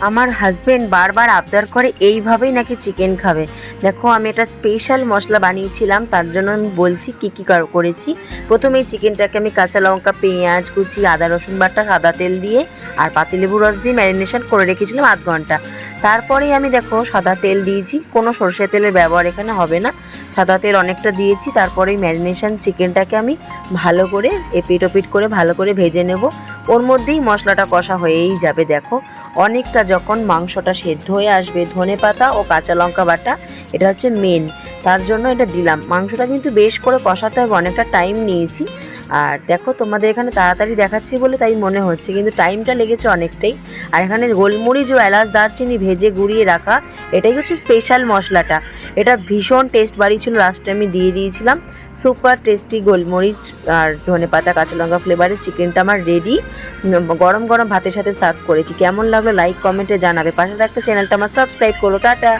আমার হাজবেন্ড বারবার আবদার করে এইভাবেই নাকি চিকেন খাবে। দেখো আমি একটা স্পেশাল মশলা বানিয়েছিলাম, তার জন্য আমি বলছি কী কী করেছি। প্রথমেই চিকেনটাকে আমি কাঁচা লঙ্কা, পেঁয়াজ কুচি, আদা রসুন বাটা, সাদা তেল দিয়ে আর পাতিলেবু রস দিয়ে ম্যারিনেশন করে রেখেছিলাম আধ ঘন্টা। তারপরেই আমি দেখো সাদা তেল দিয়েছি, কোনো সরষে তেলের ব্যবহার এখানে হবে না, সাদা তেল অনেকটা দিয়েছি। তারপরে ম্যারিনেশন চিকেনটাকে আমি ভালো করে এপিট ওপিট করে ভালো করে ভেজে নেব। ওর মধ্যেই মশলাটা কষা হয়েই যাবে। দেখো অনেকটা যখন মাংসটা সেদ্ধ হয়ে আসবে, ধনেপাতা ও কাঁচা লঙ্কা বাটা এটা হচ্ছে মেন, তার জন্য এটা দিলাম। মাংসটা কিন্তু বেশ করে কষাতে হবে, অনেকটা টাইম নিয়েছি। আর দেখো তোমাদের এখানে তাড়াতাড়ি দেখাচ্ছি বলে তাই মনে হচ্ছে, কিন্তু টাইমটা লেগেছে অনেকটাই। আর এখানে গোলমরিচ ও এলাচ দারচিনি ভেজে গুঁড়িয়ে রাখা, এটাই হচ্ছে স্পেশাল মশলাটা। এটা ভীষণ টেস্ট বাড়িয়েছিল, লাস্টে আমি দিয়ে দিয়েছিলাম। সুপার টেস্টি গোলমরিচ আর ধনেপাতা কাঁচা লঙ্কা ফ্লেভারের চিকেনটা আমার রেডি। গরম গরম ভাতের সাথে সার্ভ করেছি। কেমন লাগলো লাইক কমেন্টে জানাবে, পাশে থাকতে চ্যানেলটা আমার সাবস্ক্রাইব করো। টাটা।